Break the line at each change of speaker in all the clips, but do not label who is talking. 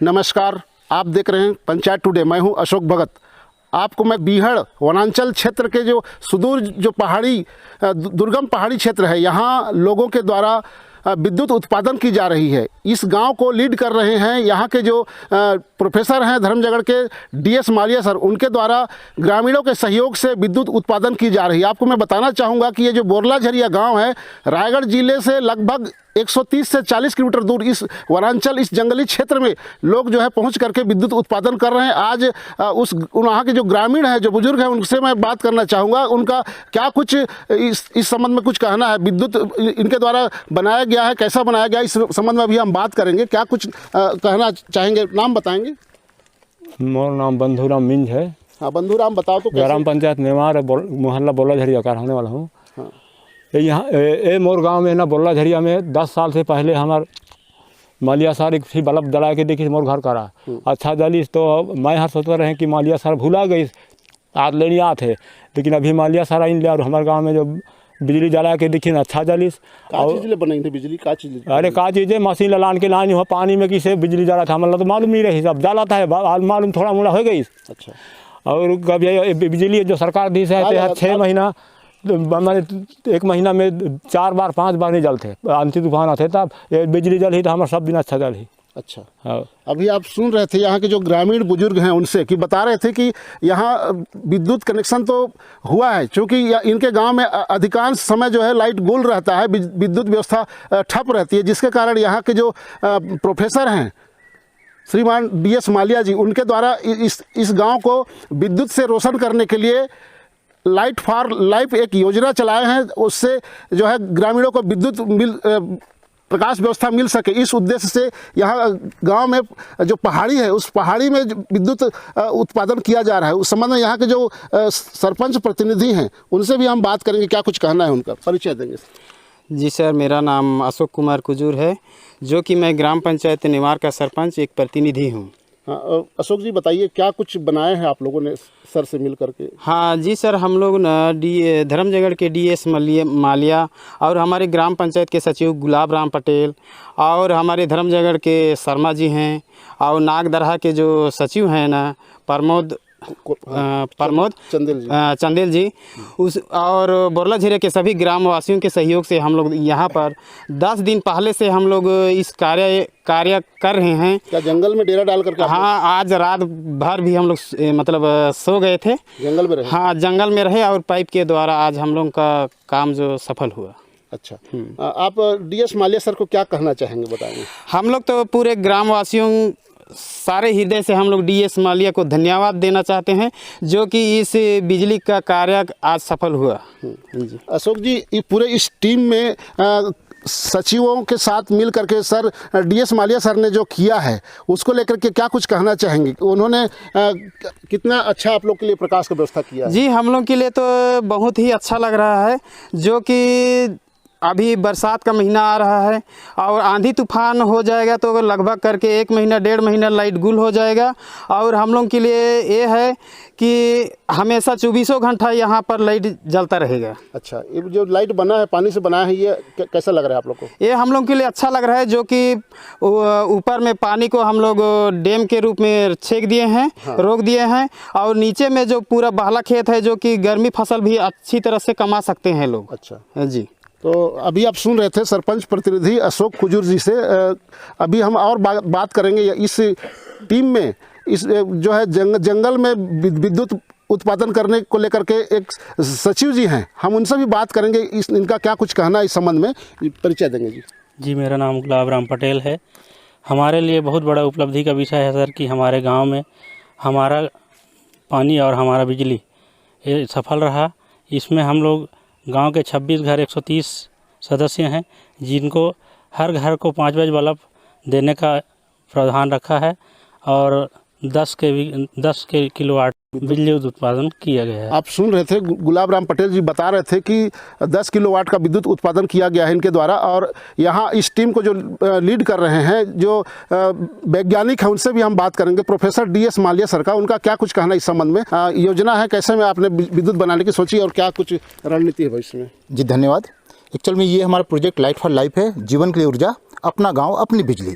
नमस्कार, आप देख रहे हैं पंचायत टुडे। मैं हूं अशोक भगत। आपको मैं बीहड़ वनांचल क्षेत्र के जो सुदूर जो पहाड़ी दुर्गम पहाड़ी क्षेत्र है, यहाँ लोगों के द्वारा विद्युत उत्पादन की जा रही है। इस गांव को लीड कर रहे हैं यहाँ के जो प्रोफेसर हैं धर्मजगड़ के DS मालिया सर, उनके द्वारा ग्रामीणों के सहयोग से विद्युत उत्पादन की जा रही है। आपको मैं बताना चाहूँगा कि ये जो बोरला झरिया गांव है, रायगढ़ जिले से लगभग 130 से 40 किलोमीटर दूर इस वनांचल इस जंगली क्षेत्र में लोग जो है पहुंच करके विद्युत उत्पादन कर रहे हैं। आज उस वहाँ के जो ग्रामीण हैं, जो बुजुर्ग हैं, उनसे मैं बात करना चाहूँगा। उनका क्या कुछ इस संबंध में कुछ कहना है, विद्युत इनके द्वारा बनाया गया है, कैसा बनाया गया, इस संबंध में अभी हम बात करेंगे। क्या कुछ कहना चाहेंगे, नाम बताएंगे?
मोर नाम बंधुराम मिंज है।
हाँ, बंधुराम बताओ तो।
ग्राम पंचायत नेवार मोहल्ला बोरला झरिया का रहने वाला हूँ।
हाँ।
यहाँ मोर गांव में ना बोरला झरिया में 10 साल से पहले हमार मालिया सर एक बल्ब जला के देखी मोर घर करा अच्छा जली। तो मैं हर सोचते रहे कि मालिया सर भूला गई, आज लेनी आ थे, लेकिन अभी मालिया सर आई ले और हमारे गाँव में जो बिजली जला के देखी ना अच्छा जली।
और बनाई थी बिजली का चीज?
अरे का चीज़ें मशीन लान के लानी हो, पानी में किसे बिजली जला था मतलब तो मालूम नहीं रही, सब जला था मालूम थोड़ा मोड़ा हो गई। अच्छा। और कभी बिजली जो सरकार दी से 6 महीना मैंने 1 महीना में 4 बार 5 बार नहीं जलते, आंधी तूफान आते तब बिजली जल ही तो हमारा सब दिन अच्छा जल ही। अच्छा। हाँ।
अभी आप सुन रहे थे यहाँ के जो ग्रामीण बुजुर्ग हैं उनसे कि बता रहे थे कि यहाँ विद्युत कनेक्शन तो हुआ है, क्योंकि इनके गांव में अधिकांश समय जो है लाइट गुल रहता है, विद्युत व्यवस्था ठप रहती है, जिसके कारण यहाँ के जो प्रोफेसर हैं श्रीमान DS मालिया जी, उनके द्वारा इस गाँव को विद्युत से रोशन करने के लिए लाइट फॉर लाइफ एक योजना चलाए हैं। उससे जो है ग्रामीणों को विद्युत प्रकाश व्यवस्था मिल सके, इस उद्देश्य से यहाँ गांव में जो पहाड़ी है उस पहाड़ी में विद्युत उत्पादन किया जा रहा है। उस संबंध में यहाँ के जो सरपंच प्रतिनिधि हैं उनसे भी हम बात करेंगे। क्या कुछ कहना है उनका, परिचय देंगे?
जी सर, मेरा नाम अशोक कुमार कुजूर है, जो कि मैं ग्राम पंचायत नेवार का सरपंच एक प्रतिनिधि हूँ।
हाँ, अशोक जी बताइए क्या कुछ बनाए हैं आप लोगों ने सर से मिल करके?
हाँ जी सर, हम लोग ना धर्मजगड़ के DS मालिया और हमारे ग्राम पंचायत के सचिव गुलाब राम पटेल और हमारे धर्मजगड़ के शर्मा जी हैं और नागदरहा के जो सचिव हैं ना प्रमोद चंदेल जी उस और बोरला झरिया के सभी ग्रामवासियों के सहयोग से हम लोग यहाँ पर 10 दिन पहले से हम लोग इस कार्य कर रहे हैं।
क्या जंगल में डेरा डाल करके?
हाँ, आज रात भर भी हम लोग मतलब सो गए थे, जंगल में रहे। हाँ, जंगल में रहे और पाइप के द्वारा आज हम लोग का काम जो सफल हुआ।
अच्छा। आप DS मालिया सर को क्या कहना चाहेंगे, बताएंगे?
हम लोग तो पूरे ग्रामवासियों सारे हृदय से हम लोग DS मालिया को धन्यवाद देना चाहते हैं, जो कि इस बिजली का कार्य आज सफल हुआ। जी
अशोक जी, ये पूरे इस टीम में सचिवों के साथ मिल करके सर DS मालिया सर ने जो किया है उसको लेकर के क्या कुछ कहना चाहेंगे? उन्होंने कितना अच्छा आप लोग के लिए प्रकाश का व्यवस्था किया है?
जी, हम लोग के लिए तो बहुत ही अच्छा लग रहा है, जो कि अभी बरसात का महीना आ रहा है और आंधी तूफान हो जाएगा तो लगभग करके 1 महीना 1.5 महीना लाइट गुल हो जाएगा। और हम लोग के लिए ये है कि हमेशा 24 घंटा यहाँ पर लाइट जलता रहेगा। अच्छा, ये जो लाइट बना है पानी से बना है, ये कैसा लग रहा है आप लोग को? ये हम लोग के लिए अच्छा लग रहा है, जो कि ऊपर में पानी को हम लोग डैम के रूप में छेक दिए हैं। हाँ। रोक दिए हैं और नीचे में जो पूरा बहला खेत है, जो कि गर्मी फसल भी अच्छी तरह से कमा सकते हैं लोग। अच्छा जी।
तो अभी आप सुन रहे थे सरपंच प्रतिनिधि अशोक कुजूर जी से। अभी हम और बात करेंगे इस टीम में, इस जो है जंगल में विद्युत उत्पादन करने को लेकर के एक सचिव जी हैं, हम उनसे भी बात करेंगे। इनका क्या कुछ कहना है इस संबंध में, परिचय देंगे जी?
जी, मेरा नाम गुलाब राम पटेल है। हमारे लिए बहुत बड़ा उपलब्धि का विषय है सर कि हमारे गांव में हमारा पानी और हमारा बिजली ये सफल रहा। इसमें हम लोग गांव के 26 घर 130 सदस्य हैं, जिनको हर घर को 5 बल्ब देने का प्रावधान रखा है और 10 के किलोवाट बिजली उत्पादन किया गया है।
आप सुन रहे थे गुलाब राम पटेल जी बता रहे थे कि 10 किलोवाट का विद्युत उत्पादन किया गया है इनके द्वारा। और यहाँ इस टीम को जो लीड कर रहे हैं जो वैज्ञानिक हैं उनसे भी हम बात करेंगे। प्रोफेसर DS मालिया सर का, उनका क्या कुछ कहना इस संबंध में, योजना है कैसे में आपने विद्युत बनाने की सोची और क्या कुछ रणनीति है भविष्य में?
जी धन्यवाद। एक्चुअल में ये हमारा प्रोजेक्ट लाइट फॉर लाइफ है, जीवन के लिए ऊर्जा, अपना गाँव अपनी बिजली।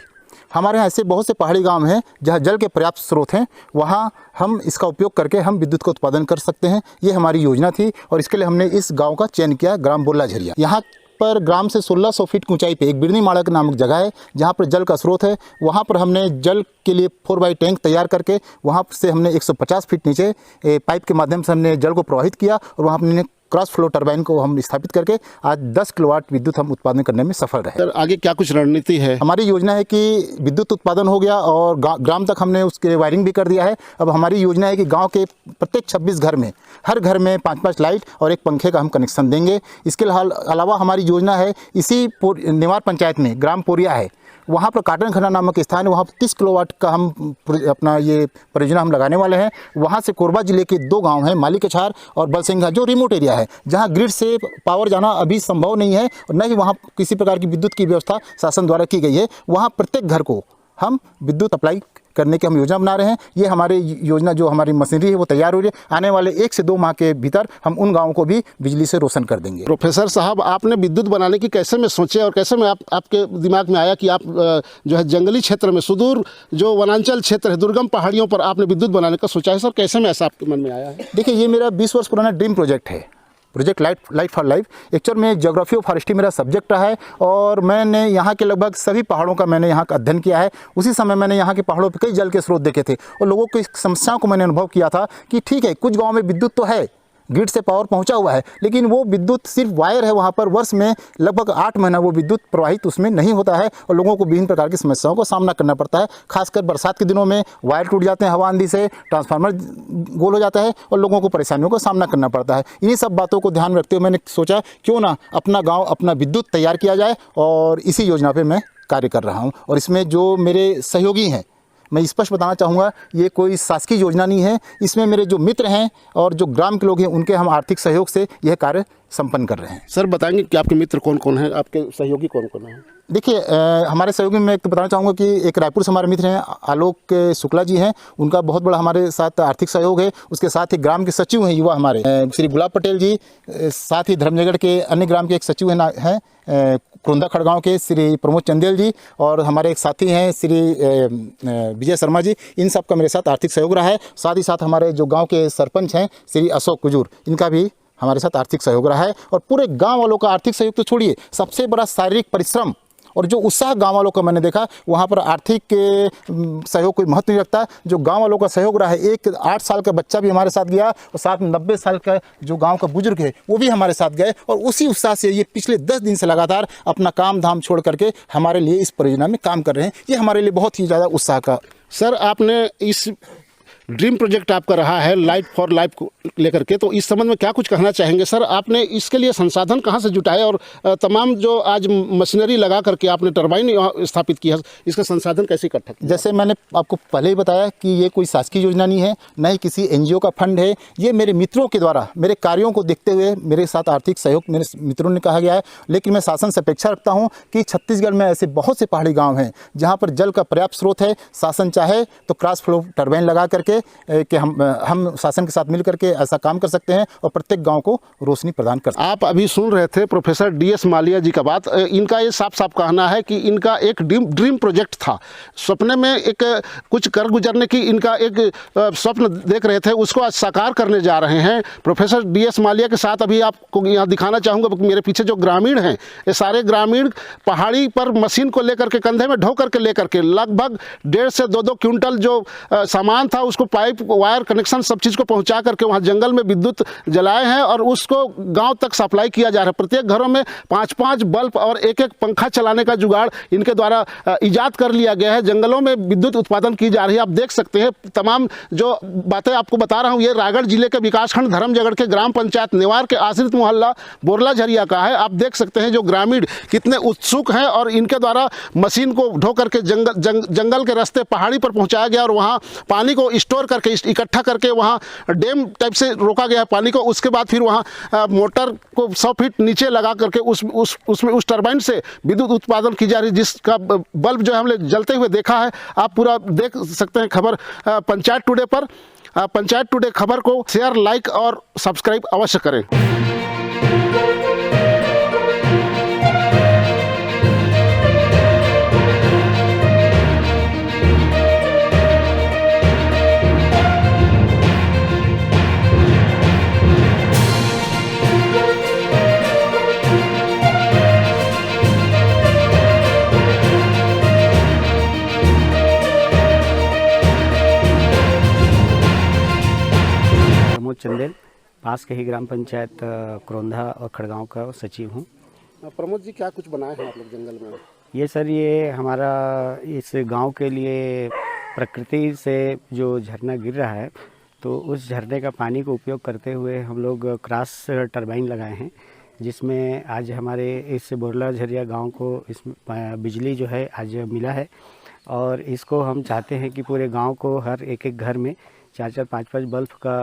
हमारे यहाँ ऐसे बहुत से पहाड़ी गांव हैं जहाँ जल के पर्याप्त स्रोत हैं, वहाँ हम इसका उपयोग करके हम विद्युत का उत्पादन कर सकते हैं। ये हमारी योजना थी और इसके लिए हमने इस गांव का चयन किया, ग्राम बोरला झरिया। यहाँ पर ग्राम से 1600 फीट की ऊंचाई पे एक बिरनी माड़ा नामक जगह है जहाँ पर जल का स्रोत है। वहाँ पर हमने जल के लिए 4x टैंक तैयार करके वहाँ से हमने 150 फीट नीचे पाइप के माध्यम से हमने जल को प्रवाहित किया और वहाँ हमने क्रॉस फ्लो टरबाइन को हम स्थापित करके आज 10 किलोवाट विद्युत हम उत्पादन करने में सफल रहे।
सर आगे क्या कुछ रणनीति है?
हमारी योजना है कि विद्युत उत्पादन हो गया और ग्राम तक हमने उसके वायरिंग भी कर दिया है। अब हमारी योजना है कि गांव के प्रत्येक 26 घर में, हर घर में 5-5 लाइट और एक पंखे का हम कनेक्शन देंगे। इसके अलावा हमारी योजना है इसी नेवार पंचायत में ग्राम पोरिया है, वहाँ पर काटन खन्ना नामक स्थान है, वहाँ पर 30 किलोवाट का हम अपना ये परियोजना हम लगाने वाले हैं। वहाँ से कोरबा जिले के 2 गांव हैं, मालिकछार और बलसिंघा, जो रिमोट एरिया है जहाँ ग्रिड से पावर जाना अभी संभव नहीं है और न ही वहाँ किसी प्रकार की विद्युत की व्यवस्था शासन द्वारा की गई है। वहाँ प्रत्येक घर को हम विद्युत अप्लाई करने की हम योजना बना रहे हैं। ये हमारे योजना जो हमारी मशीनरी है वो तैयार हो रही है। आने वाले 1 से 2 माह के भीतर हम उन गाँवों को भी बिजली से रोशन कर देंगे।
प्रोफेसर साहब, आपने विद्युत बनाने की कैसे में सोचे और कैसे में आपके दिमाग में आया कि आप जो है जंगली क्षेत्र में, सुदूर जो वनांचल क्षेत्र है, दुर्गम पहाड़ियों पर आपने विद्युत बनाने का सोचा है? सर कैसे में ऐसा आपके मन में आया है?
देखिए, ये मेरा 20 वर्ष पुराना ड्रीम प्रोजेक्ट है, project light for life. Actual में ज्योग्राफी ऑफ फॉरेस्ट्री मेरा सब्जेक्ट रहा है और मैंने यहाँ के लगभग सभी पहाड़ों का मैंने यहाँ का अध्ययन किया है। उसी समय मैंने यहाँ के पहाड़ों पर कई जल के स्रोत देखे थे और लोगों की समस्याओं को मैंने अनुभव किया था कि ठीक है, कुछ गाँव में विद्युत तो है, ग्रिड से पावर पहुंचा हुआ है, लेकिन वो विद्युत सिर्फ वायर है, वहाँ पर वर्ष में लगभग 8 महीना वो विद्युत प्रवाहित उसमें नहीं होता है और लोगों को विभिन्न प्रकार की समस्याओं का सामना करना पड़ता है। खासकर बरसात के दिनों में वायर टूट जाते हैं, हवा आंधी से ट्रांसफार्मर गोल हो जाता है और लोगों को परेशानियों का सामना करना पड़ता है। इन्हीं सब बातों को ध्यान में रखते हुए मैंने सोचा क्यों ना अपना गाँव, अपना विद्युत तैयार किया जाए और इसी योजना पर मैं कार्य कर रहा हूँ। और इसमें जो मेरे सहयोगी हैं, मैं स्पष्ट बताना चाहूँगा, ये कोई शासकीय योजना नहीं है। इसमें मेरे जो मित्र हैं और जो ग्राम के लोग हैं, उनके हम आर्थिक सहयोग से यह कार्य संपन्न कर रहे हैं।
सर बताएंगे कि आपके मित्र कौन कौन हैं, आपके सहयोगी कौन कौन हैं?
देखिए, हमारे सहयोगी में एक तो बताना चाहूँगा कि एक रायपुर से हमारे मित्र हैं, आलोक शुक्ला जी हैं, उनका बहुत बड़ा हमारे साथ आर्थिक सहयोग है। उसके साथ ही ग्राम के सचिव हैं युवा हमारे श्री गुलाब पटेल जी, साथ ही धर्मनगर के अन्य ग्राम के एक सचिव हैं कुंदा खड़गांव के श्री प्रमोद चंदेल जी, और हमारे एक साथी हैं श्री विजय शर्मा जी। इन सब का मेरे साथ आर्थिक सहयोग रहा है। साथ ही साथ हमारे जो गांव के सरपंच हैं श्री अशोक कुजूर, इनका भी हमारे साथ आर्थिक सहयोग रहा है। और पूरे गांव वालों का आर्थिक सहयोग तो छोड़िए, सबसे बड़ा शारीरिक परिश्रम और जो उत्साह गांव वालों का मैंने देखा, वहाँ पर आर्थिक सहयोग कोई महत्व नहीं रखता। जो गांव वालों का सहयोग रहा है, एक 8 साल का बच्चा भी हमारे साथ गया और साथ में 90 साल का जो गांव का बुजुर्ग है वो भी हमारे साथ गए और उसी उत्साह से ये पिछले 10 दिन से लगातार अपना काम धाम छोड़ करके हमारे लिए इस परियोजना में काम कर रहे हैं। ये हमारे लिए बहुत ही ज़्यादा उत्साह का।
सर आपने इस ड्रीम प्रोजेक्ट आपका रहा है लाइट फॉर लाइफ को लेकर के, तो इस संबंध में क्या कुछ कहना चाहेंगे? सर आपने इसके लिए संसाधन कहाँ से जुटाए और तमाम जो आज मशीनरी लगा करके आपने टरबाइन स्थापित की है, इसका संसाधन कैसे इकट्ठा किया?
जैसे मैंने आपको पहले ही बताया कि ये कोई शासकीय योजना नहीं है, न ही किसी एनजीओ का फंड है। ये मेरे मित्रों के द्वारा मेरे कार्यों को देखते हुए मेरे साथ आर्थिक सहयोग मेरे मित्रों ने कहा गया है। लेकिन मैं शासन से अपेक्षा रखता हूँ कि छत्तीसगढ़ में ऐसे बहुत से पहाड़ी गाँव हैं जहाँ पर जल का पर्याप्त स्रोत है। शासन चाहे तो क्रॉस फ्लो टरबाइन लगा करके कि हम शासन के साथ मिल करके ऐसा काम कर सकते हैं और प्रत्येक गांव को रोशनी प्रदान कर सकते हैं।
आप अभी सुन रहे थे प्रोफेसर DS मालिया जी का बात। इनका ये साफ साफ कहना है कि इनका एक ड्रीम प्रोजेक्ट था, सपने में एक कुछ कर गुजरने की इनका एक स्वप्न देख रहे थे, उसको आज साकार करने जा रहे हैं। प्रोफेसर DS मालिया के साथ अभी आपको यहाँ दिखाना चाहूँगा, मेरे पीछे जो ग्रामीण हैं, ये सारे ग्रामीण पहाड़ी पर मशीन को लेकर के, कंधे में ढो करके लेकर के लगभग 1.5 से 2 क्विंटल जो सामान था उसको पाइप वायर कनेक्शन सब चीज़ को पहुंचा करके वहां जंगल में विद्युत जलाए हैं और उसको गांव तक सप्लाई किया जा रहा है। प्रत्येक घरों में 5-5 बल्ब और एक पंखा चलाने का जुगाड़ इनके द्वारा इजाद कर लिया गया है। जंगलों में विद्युत उत्पादन की जा रही है। आप देख सकते हैं तमाम जो बातें आपको बता रहा हूँ, ये रायगढ़ जिले के विकासखंड धर्मजगढ़ के ग्राम पंचायत नेवार के आश्रित मोहल्ला बोरला झरिया का है। आप देख सकते हैं जो ग्रामीण कितने उत्सुक हैं और इनके द्वारा मशीन को ढो करके जंगल के रास्ते पहाड़ी पर पहुँचाया गया और वहाँ पानी को स्टोर करके इकट्ठा करके वहाँ डैम टाइप से रोका गया है पानी को। उसके बाद फिर वहाँ मोटर को 100 फीट नीचे लगा करके उसमें उस टरबाइन से विद्युत उत्पादन की जा रही है, जिसका बल्ब जो हमने जलते हुए देखा है। आप पूरा देख सकते हैं खबर पंचायत टुडे पर। पंचायत टुडे खबर को शेयर, लाइक और सब्सक्राइब अवश्य करें।
चंदेल, पास के ही ग्राम पंचायत क्रोंधा और खड़गांव का सचिव हूँ।
प्रमोद जी, क्या कुछ बनाए हैं आप लोग जंगल में?
ये सर, ये हमारा इस गांव के लिए प्रकृति से जो झरना गिर रहा है, तो उस झरने का पानी को उपयोग करते हुए हम लोग क्रॉस टरबाइन लगाए हैं, जिसमें आज हमारे इस बोरला झरिया गांव को इस बिजली जो है आज मिला है। और इसको हम चाहते हैं कि पूरे गांव को हर एक एक घर में 4-4, 5-5 बल्ब का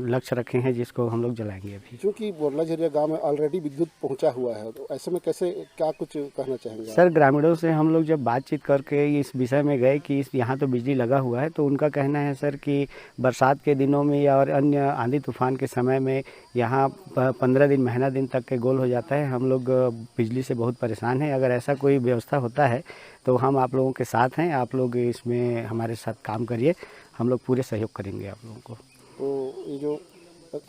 लक्ष्य रखे हैं, जिसको हम लोग जलाएंगे अभी।
क्योंकि बोरला झरिया गांव में ऑलरेडी विद्युत पहुंचा हुआ है, तो ऐसे में कैसे, क्या कुछ कहना चाहेंगे
सर, ग्रामीणों से हम लोग जब बातचीत करके इस विषय में गए कि यहाँ तो बिजली लगा हुआ है, तो उनका कहना है सर कि बरसात के दिनों में या और अन्य आंधी तूफान के समय में यहाँ 15 दिन, महीना दिन तक के गोल हो जाता है। हम लोग बिजली से बहुत परेशान हैं। अगर ऐसा कोई व्यवस्था होता है तो हम आप लोगों के साथ हैं, आप लोग इसमें हमारे साथ काम करिए, हम लोग पूरे सहयोग करेंगे आप लोगों को।
तो ये जो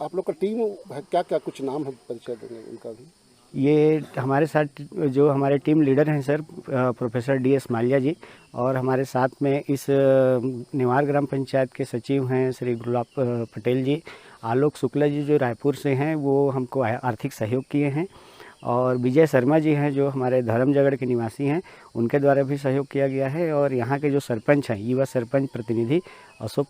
आप लोग का टीम है, क्या क्या कुछ नाम है, परिचय देंगे उनका भी?
ये हमारे साथ जो हमारे टीम लीडर हैं सर, प्रोफेसर DS माल्या जी, और हमारे साथ में इस निवार ग्राम पंचायत के सचिव हैं श्री गुलाब पटेल जी, आलोक शुक्ला जी जो रायपुर से हैं, वो हमको आर्थिक सहयोग किए हैं, और विजय शर्मा जी हैं जो हमारे धर्मजगढ़ के निवासी हैं, उनके द्वारा भी सहयोग किया गया है। और यहाँ के जो सरपंच हैं, युवा सरपंच प्रतिनिधि अशोक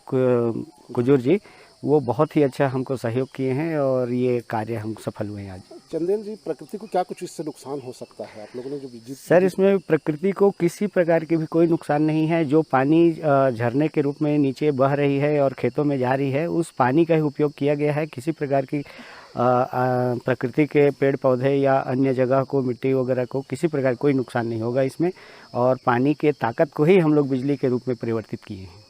कुजूर जी, वो बहुत ही अच्छा हमको सहयोग किए हैं, और ये कार्य हम सफल हुए हैं आज।
चंदेल जी, प्रकृति को क्या कुछ इससे नुकसान हो सकता है? आप लोगों ने जो विद्युत
सर, इसमें प्रकृति को किसी प्रकार की भी कोई नुकसान नहीं है। जो पानी झरने के रूप में नीचे बह रही है और खेतों में जा रही है, उस पानी का ही उपयोग किया गया है। किसी प्रकार की प्रकृति के पेड़ पौधे या अन्य जगह को, मिट्टी वगैरह को किसी प्रकार कोई नुकसान नहीं होगा इसमें, और पानी के ताकत को ही हम लोग बिजली के रूप में परिवर्तित किए हैं।